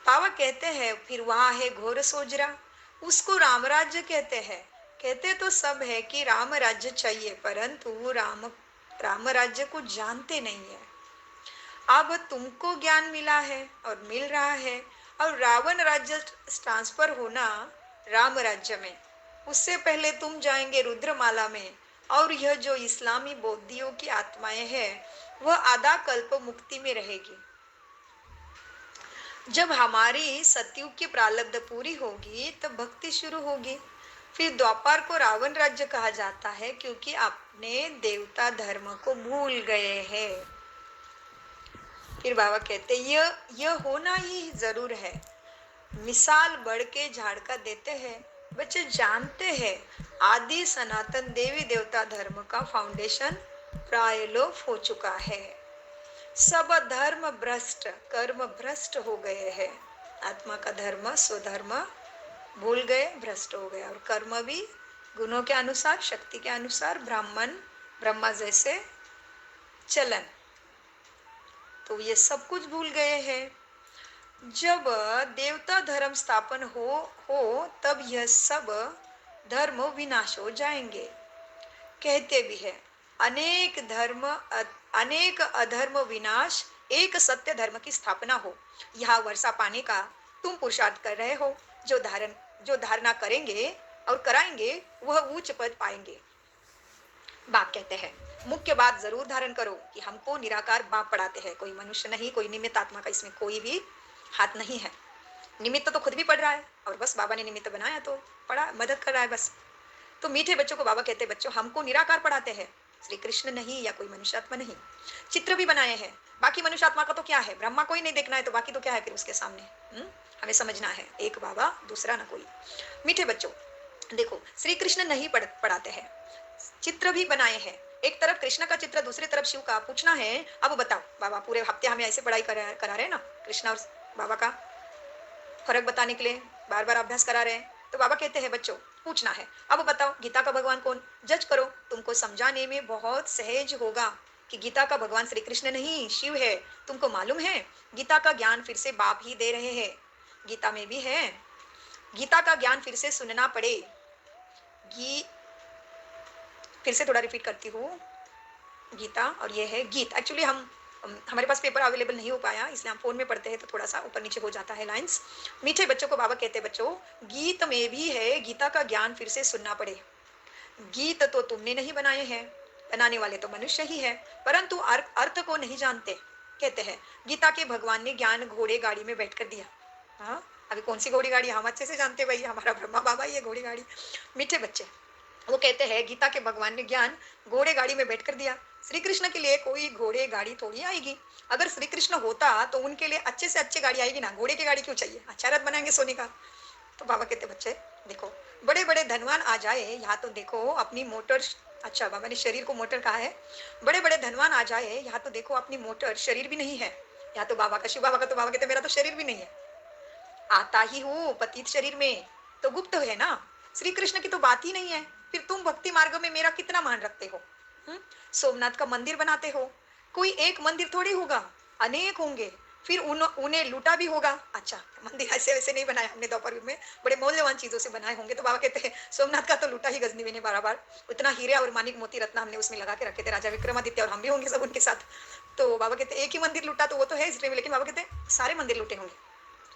बाबा कहते हैं फिर वहां है घोर सोजरा, उसको राम राज्य कहते हैं। कहते तो सब है कि राम राज्य चाहिए, परंतु वो राम राज्य को जानते नहीं है। अब तुमको ज्ञान मिला है और मिल रहा है, और रावण राज्य ट्रांसफर होना राम राज्य में, उससे पहले तुम जाएंगे रुद्रमाला में। और यह जो इस्लामी बौद्धियों की आत्माएं हैं वह आधा कल्प मुक्ति में रहेगी। जब हमारी सतयुग की प्रारब्ध पूरी होगी तब भक्ति शुरू होगी। फिर द्वापर को रावण राज्य कहा जाता है, क्योंकि आपने देवता धर्म को भूल गए हैं। फिर बाबा कहते यह होना ही जरूर है। मिसाल बढ़ के झाड़ का देते हैं। बच्चे जानते हैं आदि सनातन देवी देवता धर्म का फाउंडेशन प्राय लोप हो चुका है। सब धर्म भ्रष्ट, कर्म भ्रष्ट हो गए हैं। आत्मा का धर्म स्वधर्म भूल गए, भ्रष्ट हो गया, और कर्म भी गुणों के अनुसार, शक्ति के अनुसार, ब्रह्मा जैसे चलन, तो ये सब कुछ भूल गए हैं। जब देवता धर्म स्थापन हो तब यह सब धर्म विनाश हो जाएंगे। कहते भी है अनेक अधर्म विनाश, एक सत्य धर्म की स्थापना हो। यहाँ वर्षा पानी का तुम पुरुषार्थ कर रहे हो, जो धारणा करेंगे और कराएंगे वह उच्च पद पाएंगे। बाप कहते हैं मुख्य बात जरूर धारण करो कि हमको निराकार बाप पढ़ाते हैं, कोई मनुष्य नहीं, कोई निमित्त आत्मा का इसमें कोई भी हाथ नहीं है। निमित्त तो खुद भी पढ़ रहा है और बस बाबा ने निमित्त बनाया तो पढ़ा, मदद कर रहा है बस। तो मीठे बच्चों को बाबा कहते हैं बच्चों हमको निराकार पढ़ाते हैं, श्री कृष्ण नहीं या कोई मनुष्यात्मा नहीं। चित्र भी बनाए हैं, बाकी मनुष्यात्मा का तो क्या है, ब्रह्मा को ही नहीं देखना है तो बाकी तो क्या है फिर उसके सामने। हमें समझना है, एक बाबा दूसरा ना कोई। मीठे बच्चों देखो, श्री कृष्ण नहीं पढ़ाते हैं, चित्र भी बनाए हैं। एक तरफ कृष्ण का चित्र, दूसरी तरफ शिव का। पूछना है अब बताओ, बाबा पूरे हफ्ते हमें ऐसे पढ़ाई करा रहे हैं ना, कृष्ण और बाबा का फर्क बताने के लिए बार बार अभ्यास करा रहे हैं। तो बाबा कहते हैं बच्चों पूछना है, अब बताओ गीता का भगवान कौन, जज करो। तुमको समझाने में बहुत सहज होगा कि गीता का भगवान श्री कृष्ण नहीं शिव है। तुमको मालूम है गीता का ज्ञान फिर से बाप ही दे रहे हैं, गीता में भी है। गीता का ज्ञान फिर से सुनना पड़े। फिर से थोड़ा रिपीट करती हूँ, गीता और ये है गीत। एक्चुअली हमारे पास पेपर अवेलेबल नहीं हो पाया, इसलिए हम फोन में पढ़ते हैं तो थोड़ा सा ऊपर नीचे हो जाता है लाइंस। मीठे बच्चों को बाबा कहते हैं बच्चों, गीत में भी है, गीता का ज्ञान फिर से सुनना पड़े। गीत तो तुमने नहीं बनाए हैं, बनाने वाले तो मनुष्य ही है, परंतु अर्थ को नहीं जानते। कहते हैं गीता के भगवान ने ज्ञान घोड़े गाड़ी में बैठ कर दिया। हाँ, अभी कौन सी घोड़ी गाड़ी हम अच्छे से जानते भाई, हमारा ब्रह्मा बाबा ही है घोड़ी गाड़ी। मीठे बच्चे वो कहते हैं गीता के भगवान ने ज्ञान घोड़े गाड़ी में बैठ कर दिया। श्री कृष्ण के लिए कोई घोड़े गाड़ी थोड़ी आएगी। अगर श्री कृष्ण होता तो उनके लिए अच्छे से अच्छी गाड़ी आएगी ना, घोड़े की गाड़ी क्यों चाहिए, अच्छा रथ बनाएंगे सोने का। तो बाबा कहते बच्चे देखो, बड़े बड़े धनवान आ जाए यहाँ तो देखो अपनी मोटर, अच्छा बाबा ने शरीर को मोटर कहा है, बड़े बड़े धनवान आ जाए यहाँ तो देखो अपनी मोटर, शरीर भी नहीं है। यहाँ तो बाबा का, शिव बाबा का, तो बाबा कहते मेरा तो शरीर भी नहीं है, आता ही हूँ पतित शरीर में, तो गुप्त है ना, श्री कृष्ण की तो बात ही नहीं है। फिर तुम भक्ति मार्ग में मेरा कितना मान रखते हो। सोमनाथ का मंदिर बनाते हो, कोई एक मंदिर थोड़ी होगा, अनेक होंगे। फिर उन्हें लूटा भी होगा। अच्छा, मंदिर ऐसे वैसे नहीं बनाया हमने, द्वापर युग में बड़े मूल्यवान चीजों से बनाए होंगे। तो बाबा कहते हैं सोमनाथ का तो लूटा ही गजनी ने बार, उतना हीरे और मानिक मोती रत्न हमने उसमें लगा के रखे थे, राजा विक्रमादित्य और हम भी होंगे सब उनके साथ। तो बाबा कहते एक ही मंदिर लूटा तो वो तो है इसलिए, लेकिन बाबा कहते सारे मंदिर लूटे होंगे,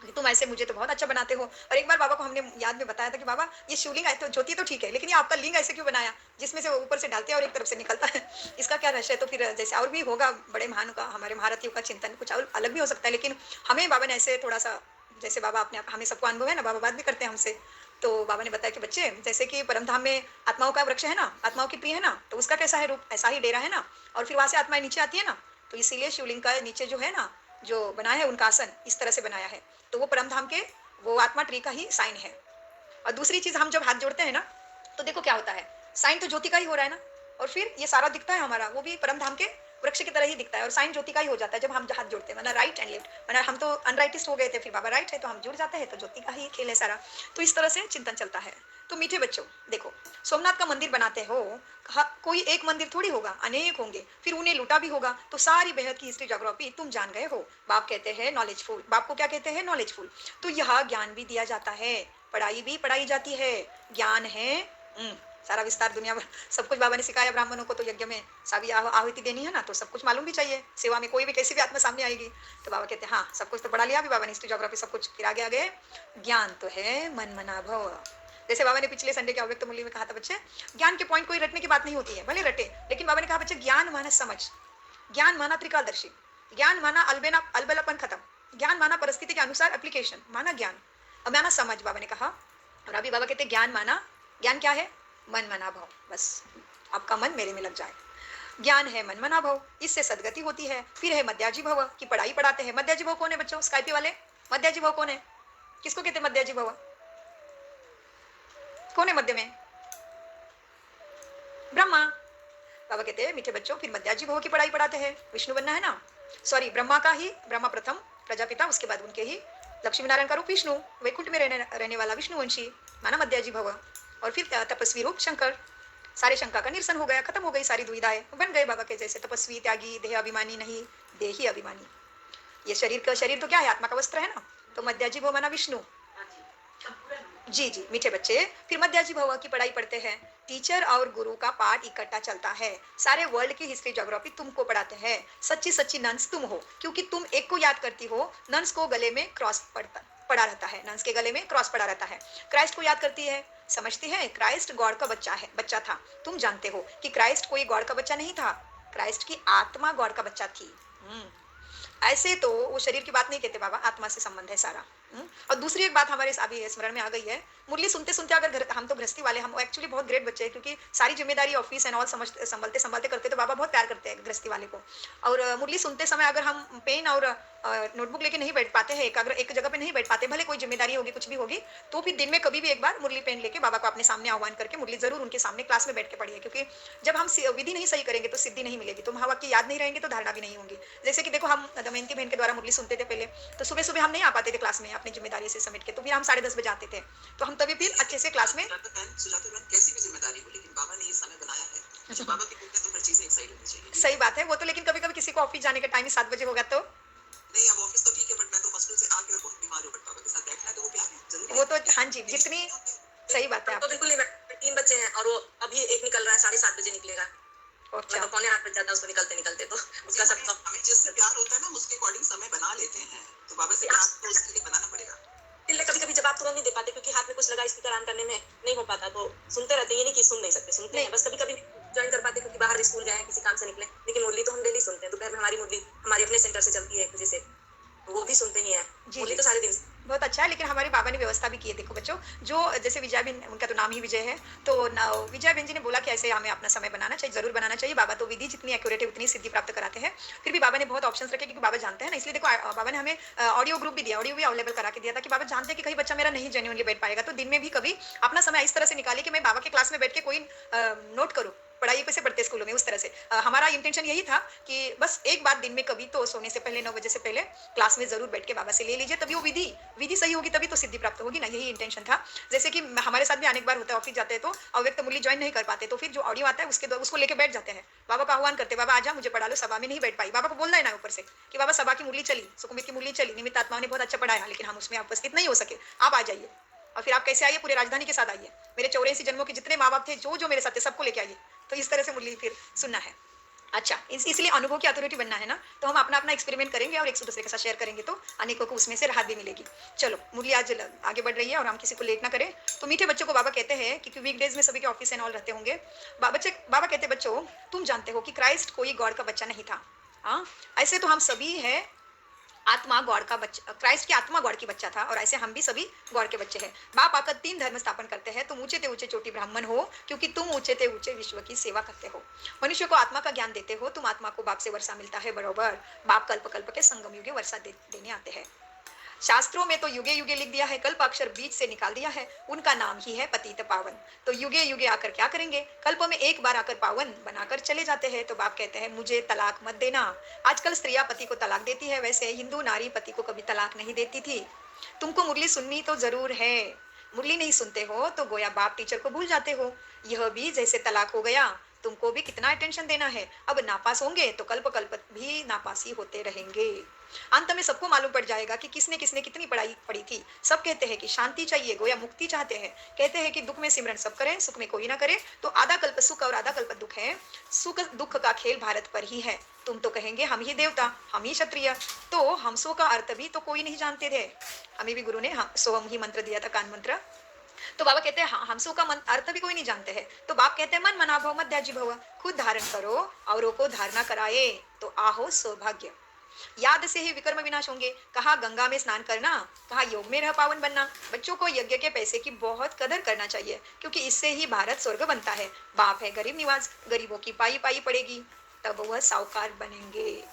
तुम ऐसे मुझे तो बहुत अच्छा बनाते हो। और एक बार बाबा को हमने याद में बताया था कि बाबा ये शिवलिंग तो ज्योति तो ठीक है, लेकिन ये आपका लिंग ऐसे क्यों बनाया जिसमें से वो ऊपर से डालते हैं और एक तरफ से निकलता है, इसका क्या रहस्य है। तो फिर जैसे और भी होगा बड़े महान का, हमारे महारथियों का चिंतन कुछ और अलग भी हो सकता है, लेकिन हमें बाबा ने ऐसे थोड़ा सा, जैसे बाबा अपने हमें सबको अनुभव है ना, बाबा बात भी करते हैं हमसे। तो बाबा ने बताया कि बच्चे जैसे कि परमधाम में आत्माओं का वृक्ष है ना, आत्माओं की प्रिय है ना, तो उसका कैसा है रूप, ऐसा ही डेरा है ना, और फिर वहां से आत्माएं नीचे आती है ना, तो इसीलिए शिवलिंग का नीचे जो है ना, जो बनाया है उनका आसन इस तरह से बनाया है, तो वो परमधाम के वो आत्मा ट्री का ही साइन है। और दूसरी चीज, हम जब हाथ जोड़ते हैं ना तो देखो क्या होता है, साइन तो ज्योति का ही हो रहा है ना, और फिर ये सारा दिखता है हमारा, वो भी परमधाम के वृक्ष की तरह ही दिखता है, और साइन ज्योति का ही हो जाता है जब हम हाथ जोड़ते हैं, वरना राइट एंड लेफ्ट, वरना हम तो अनराइटिस्ट हो गए थे, फिर बाबा राइट है तो हम जुड़ जाते हैं, तो ज्योति का ही खेल है सारा। तो इस तरह से चिंतन चलता है। तो मीठे बच्चों देखो, सोमनाथ का मंदिर बनाते हो, कोई एक मंदिर थोड़ी होगा, अनेक होंगे, फिर उन्हें लूटा भी होगा, तो सारी बेहद की हिस्ट्री ज्योग्राफी तुम जान गए हो। बाप कहते हैं नॉलेजफुल, बाप को क्या कहते हैं, नॉलेजफुल। तो यह ज्ञान भी दिया जाता है, पढ़ाई भी पढ़ाई जाती है, ज्ञान है। सारा विस्तार दुनिया भर सब कुछ बाबा ने सिखाया ब्राह्मणों को, तो यज्ञ में सावी आहुति देनी है ना, तो सब कुछ मालूम भी चाहिए, सेवा में कोई भी कैसी भी आत्मा सामने आएगी। तो बाबा कहते हैं हाँ सब कुछ तो पढ़ा लिया अभी बाबा ने, हिस्ट्री ज्योग्राफी सब कुछ। फिर आगे ज्ञान तो है मन मना भव। जैसे बाबा ने पिछले संडे के अव्यक्त मूल्य में कहा था बच्चे, ज्ञान के पॉइंट कोई रटने की बात नहीं होती है, भले रटे, लेकिन बाबा ने कहा बच्चे ज्ञान माना समझ, ज्ञान माना त्रिकालदर्शी, ज्ञान माना अलबेलापन खत्म, ज्ञान माना परिस्थिति के अनुसार एप्लीकेशन, माना ज्ञान, अब माना समझ बाबा ने कहा। और अभी बाबा कहते ज्ञान माना, ज्ञान क्या है, मन मना भाव, बस आपका मन मेरे में लग जाए, ज्ञान है मन मना भाव, इससे सदगति होती है। फिर है मध्याजी भव की पढ़ाई पढ़ाते हैं। मध्याजी भव कौन है बच्चों, स्काइपी वाले, मध्याजी भव कौन है, किसको कहते हैं मध्याजी भव, कौन है मध्य में, ब्रह्मा। बाबा कहते हैं मीठे बच्चों फिर मध्याजी भव की पढ़ाई पढ़ाते हैं, विष्णु बनना है ना, सॉरी ब्रह्मा का ही, ब्रह्मा प्रथम प्रजापिता, उसके बाद उनके ही लक्ष्मी नारायण का रूप विष्णु, वैकुंठ में रहने वाला विष्णुवंशी, माना मध्याजी भव। और फिर तपस्वी रूप शंकर, सारे शंका का निरसन हो गया, खत्म हो गई सारी दुविधाएं, बन गए बाबा के जैसे तपस्वी, त्यागी, देह अभिमानी नहीं, देही अभिमानी। ये शरीर तो क्या है, आत्मा का वस्त्र है ना, तो मध्याजी भव माना विष्णु। जी जी मीठे बच्चे, फिर मध्याजी भव की पढ़ाई पढ़ते हैं। टीचर और गुरु का पाठ इकट्ठा चलता है, सारे वर्ल्ड की हिस्ट्री ज्योग्राफी तुमको पढ़ाते हैं। सच्ची सच्ची नंस तुम हो, क्योंकि तुम एक को याद करती हो, नंस को गले में क्रॉस पड़ा रहता है, नंस के गले में क्रॉस पड़ा रहता है। क्राइस्ट को याद करती है, समझती है क्राइस्ट गॉड का बच्चा था। तुम जानते हो कि क्राइस्ट कोई गॉड का बच्चा नहीं था, क्राइस्ट की आत्मा गॉड का बच्चा थी। ऐसे तो वो शरीर की बात नहीं कहते बाबा, आत्मा से संबंध है सारा। और दूसरी एक बात हमारे अभी स्मरण में आ गई है, मुरली सुनते-सुनते अगर हम तो गृहस्थी वाले, हम एक्चुअली बहुत ग्रेट बच्चे हैं, क्योंकि सारी ज़िम्मेदारी ऑफ़िस एंड ऑल सँभालते-सँभालते करते तो बाबा बहुत प्यार करते हैं गृहस्थी वाले को। और मुरली सुनते समय अगर हम पेन और नोटबुक लेके नहीं बैठ पाते हैं, एकाग्र एक जगह पे नहीं बैठ पाते, भले कोई ज़िम्मेदारी होगी, कुछ भी होगी, तो फिर दिन में कभी भी एक बार मुरली पेन लेके बाबा को अपने सामने आह्वान करके मुरली ज़रूर उनके सामने क्लास में बैठ के पढ़िए, क्योंकि जब हम विधि नहीं सही करेंगे तो सिद्धि नहीं मिलेगी, तो महावाक्य याद नहीं रहेंगे तो धारणा भी नहीं होंगी। जैसे कि देखो, हम दमयंती बहन के द्वारा मुरली सुनते थे पहले, तो सुबह-सुबह हम नहीं आ पाते थे क्लास में अपनी ज़िम्मेदारी से समेट के, तो फिर हम 10:30 बजे आते थे। तो हम तभी फिर अच्छे से क्लास में सुजाता बहन कैसी भी जिम्मेदारी हो, लेकिन बाबा ने ये समय बनाया है, अच्छा बाबा की बुक में तो हर चीज़ एक साइड होनी चाहिए। सही बात है, वो तो, लेकिन कभी-कभी किसी को ऑफ़िस जाने का टाइम ही 7 बजे होगा तो? नहीं, अब ऑफिस तो ठीक है, बट मैं तो हॉस्टल से आके और बहुत बीमार हूँ, बट बाबा के साथ बैठना है तो वो प्यार है, ज़रूरी वो है। तो हाँ जी, जितनी सही बात है तो आपकी। बिल्कुल नहीं, 3 बच्चे हैं और वो अभी एक निकल रहा है, 7:30 बजे निकलेगा। अच्छा, मतलब पौने 8 बज जाता है उसको निकलते-निकलते, तो उसका सब हमें हमें जिससे प्यार होता है ना, हम उसके अकॉर्डिंग समय बना लेते हैं, तो बाबा से आप प्यार तो उसके लिए बनाना पड़ेगा। इसलिए कभी-कभी जब आप तुरंत नहीं दे पाते क्योंकि हाथ में कुछ लगा स्पीकर ऑन करने में नहीं हो पाता, तो सुनते रहते हैं, ये नहीं कि सुन नहीं सकते, सुनते नहीं, हैं। बस कभी-कभी जॉइन कर पाते क्योंकि बाहर स्कूल गए हैं, किसी काम से निकले, लेकिन मुरली तो हम डेली सुनते हैं। दोपहर में हमारी मुरली हमारे अपने सेंटर से चलती है 1 बजे से, तो वो भी सुनते ही हैं। जी, मुरली जी। तो सारे दिन बहुत अच्छा है, लेकिन हमारे बाबा ने व्यवस्था भी की है। देखो बच्चों, जो जैसे विजया बहन, उनका तो नाम ही विजय है, तो न विजया बहन जी ने बोला कि ऐसे हमें अपना समय बनाना चाहिए, ज़रूर बनाना चाहिए। बाबा तो विधि जितनी एक्यूरेट है, उतनी सिद्धि प्राप्त कराते हैं। फिर भी बाबा ने बहुत ऑप्शंस रखे, क्योंकि बाबा जानते हैं ना, इसलिए देखो बाबा ने हमें ऑडियो ग्रुप भी दिया, ऑडियो भी अवेलेबल करा के दिया था, कि बाबा जानते हैं कि कहीं बच्चा मेरा नहीं जेन्युइनली बैठ पाएगा, तो दिन में भी कभी अपना समय इस तरह से निकालिए कि मैं बाबा के क्लास में बैठ के कोई नोट करूँ। पढ़ाई कैसे पढ़ते हैं स्कूलों में, उस तरह से। हमारा इंटेंशन यही था कि बस एक बार दिन में कभी तो सोने से पहले 9 बजे से पहले क्लास में ज़रूर बैठ के बाबा से ले लीजिए, तभी वो विधि विधि सही होगी, तभी तो सिद्धि प्राप्त होगी ना, यही इंटेंशन था। जैसे कि हमारे साथ भी अनेक बार होता है, ऑफिस जाते हैं तो अव्यक्त मूल्य ज्वाइन नहीं कर पाते, तो फिर जो ऑडियो आता है उसको लेके बैठ जाते हैं, बाबा का आह्वान करते हैं, बाबा आजा मुझे पढ़ा लो, सभा में नहीं बैठ पाई, बाबा को बोलना है ना ऊपर से कि बाबा सभा की मूल्य चली, सुकुमित की मूल्य चली, निमित्त आत्माओं ने बहुत अच्छा पढ़ाया, लेकिन हम उसमें उपस्थित नहीं हो सके, आप आ जाइए। और फिर आप कैसे आइए, पूरे राजधानी के साथ आइए, मेरे 84 जन्मों के जितने माँ बाप थे, जो जो मेरे साथ थे, सबको लेके आइए। तो इस तरह से मुरली फिर सुनना है। अच्छा, इसलिए अनुभव की अथॉरिटी बनना है ना, तो हम अपना-अपना एक्सपेरिमेंट करेंगे और एक दूसरे के साथ शेयर करेंगे, तो अनेकों को उसमें से राहत भी मिलेगी। चलो, मुरली आज आगे बढ़ रही है और हम किसी को लेट ना करें। तो मीठे बच्चों को बाबा कहते हैं, क्योंकि वीकडेज़ में सभी के ऑफिस एंड ऑल रहते होंगे। बाबा कहते हैं, बच्चों, तुम जानते हो कि क्राइस्ट कोई गॉड का बच्चा नहीं था। हाँ, ऐसे तो हम सभी हैं, आत्मा गॉड का बच्चा, क्राइस्ट की आत्मा गॉड की बच्चा था, और ऐसे हम भी सभी गॉड के बच्चे हैं। बाप आकर 3 धर्म स्थापन करते हैं, तुम ऊंचे ते ऊंचे चोटी ब्राह्मण हो, क्योंकि तुम ऊंचे ते ऊंचे विश्व की सेवा करते हो। मनुष्य को आत्मा का ज्ञान देते हो, तुम आत्मा को बाप से वर्षा मिलता है, बरोबर। बाप कल्प कल्प के संगम युगे वर्षा देने आते हैं। शास्त्रों में तो युगे युगे लिख दिया है, कल्प अक्षर बीच से निकाल दिया है, उनका नाम ही है पतित पावन। तो युगे युगे आकर क्या करेंगे, कल्प में एक बार आकर पावन बनाकर चले जाते हैं। तो बाप कहते हैं, मुझे तलाक मत देना। आजकल स्त्रियां पति को तलाक देती है, वैसे हिंदू नारी पति को कभी तलाक नहीं देती थी। तुमको मुरली सुननी तो जरूर है, मुरली नहीं सुनते हो तो गोया बाप टीचर को भूल जाते हो। यह भी जैसे तलाक हो गया, तुमको भी कितना अटेंशन देना है। अब नापास होंगे तो कल्प कल्प भी नापासी होते रहेंगे। अंत में सबको मालूम पड़ जाएगा कि किसने किसने कितनी पढ़ाई पढ़ी थी। सब कहते हैं कि शांति चाहिए, गोया मुक्ति चाहते हैं। कहते हैं कि दुख में सिमरन सब करें, सुख में कोई ना करे। तो आधा कल्प सुख और आधा कल्प दुख है। सुख दुख का खेल भारत पर ही है। तुम तो कहेंगे हम ही देवता, हम ही क्षत्रिय, तो हमसो का अर्थ भी तो कोई नहीं जानते थे। हमें भी गुरु ने सोहम ही मंत्र दिया था, कान मंत्र। तो बाबा कहते हैं, हमसो का अर्थ भी कोई नहीं जानते हैं। तो बाप कहते हैं, मन मना भव मत त्याजी भव, खुद धारण करो औरों को धारणा कराए, तो आहो सौभाग्य। याद से ही विकर्म विनाश होंगे। कहा गंगा में स्नान करना, कहा योग में रह पावन बनना। बच्चों को यज्ञ के पैसे की बहुत कदर करना चाहिए, क्योंकि इससे ही भारत स्वर्ग बनता है। बाप है गरीब निवास, गरीबों की पाई पाई पड़ेगी, तब वह साहूकार बनेंगे।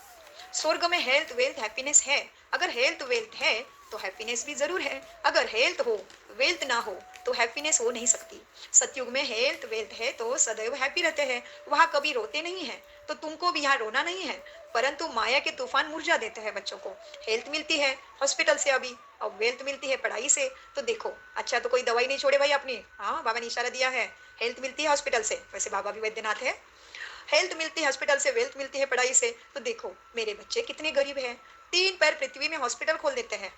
स्वर्ग में हेल्थ वेल्थ हैप्पीनेस है। अगर हेल्थ वेल्थ है तो हैप्पीनेस भी जरूर है। अगर हेल्थ हो वेल्थ ना हो तो हैप्पीनेस हो नहीं सकती। सतयुग में हेल्थ वेल्थ है तो सदैव हैप्पी रहते हैं, वहां कभी रोते नहीं है। तो तुमको भी यहाँ रोना नहीं है, परंतु माया के तूफान मुरझा देते हैं बच्चों को। हेल्थ मिलती है हॉस्पिटल से अभी, और वेल्थ मिलती है पढ़ाई से। तो देखो, अच्छा तो कोई दवाई नहीं छोड़े भाई अपनी। हाँ, बाबा ने इशारा दिया है, हेल्थ मिलती है हॉस्पिटल से, वैसे बाबा भी वैद्यनाथ है। हेल्थ मिलती है हॉस्पिटल से, वेल्थ मिलती है पढ़ाई से। तो देखो मेरे बच्चे कितने गरीब हैं, 3 पैर पृथ्वी में हॉस्पिटल खोल देते हैं।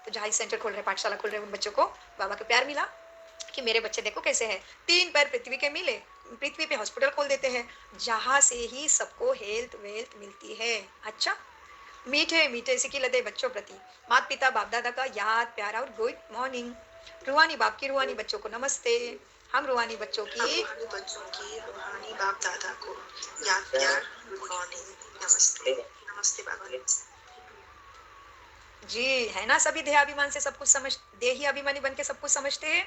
तो जहाँ सेंटर खोल रहे, पाठशाला खोल रहे, उन बच्चों को बाबा का प्यार मिला कि मेरे बच्चे देखो कैसे हैं, 3 पैर पृथ्वी के मिले, पृथ्वी पे हॉस्पिटल खोल देते हैं, जहाँ से ही सबको हेल्थ वेल्थ मिलती है। अच्छा, मीठे मीठे सिकी लदे बच्चों प्रति माता पिता बाप दादा का याद प्यार और गुड मॉर्निंग। रूहानी बाप की रूहानी बच्चों को नमस्ते। हम रूहानी बच्चों की रूहानी बाप दादा को याद प्यार, गुड मॉर्निंग, नमस्ते। नमस्ते बाबा। जी है ना, सभी देहाभिमान से सब कुछ समझ, देही अभिमानी बन के सब कुछ समझते हैं,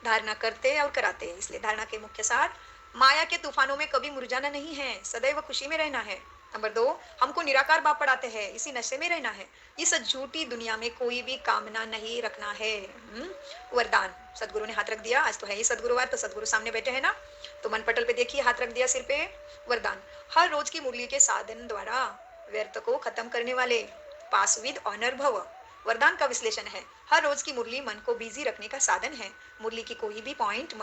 धारणा करते हैं और कराते हैं। इसलिए धारणा के मुख्य सार, माया के तूफानों में कभी मुरझाना नहीं है, सदैव खुशी में रहना है। नंबर 2, हमको निराकार बाप पढ़ाते हैं, इसी नशे में रहना है। इस झूठी दुनिया में कोई भी कामना नहीं रखना है। वरदान, सदगुरु ने हाथ रख दिया, आज तो है ही सदगुरुवार, तो सदगुरु सामने बैठे हैं ना, तो मन पटल पे देखिए, हाथ रख दिया सिर पे। वरदान, हर रोज की मुरली के साधन द्वारा व्यर्थ को खत्म करने वाले पास विद ऑनर भव। वरदान का विश्लेषण है, हर रोज की मुरली मन को बिजी रखने का साधन है। मुरली की कोई भी पॉइंट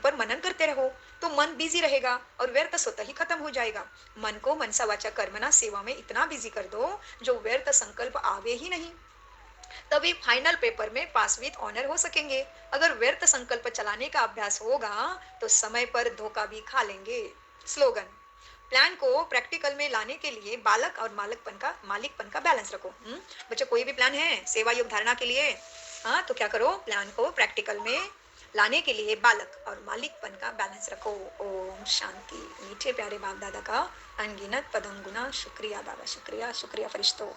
पर मनन करते रहो तो मन बिजी रहेगा और व्यर्थ स्वतः ही खत्म हो जाएगा। मन को मनसा वाचा कर्मना सेवा में इतना बिजी कर दो जो व्यर्थ संकल्प आवे ही नहीं, तभी फाइनल पेपर में पास विद ऑनर हो सकेंगे। अगर व्यर्थ संकल्प चलाने का अभ्यास होगा तो समय पर धोखा भी खा लेंगे। स्लोगन, प्लान को प्रैक्टिकल में लाने के लिए बालक और मालिकपन का बैलेंस रखो। बच्चों, कोई भी प्लान है सेवा योग धारणा के लिए, हाँ, तो क्या करो, प्लान को प्रैक्टिकल में लाने के लिए बालक और मालिकपन का बैलेंस रखो। ओम शांति। मीठे प्यारे बाप दादा का अनगिनत पदम गुना शुक्रिया बाबा, शुक्रिया शुक्रिया फरिश्तों।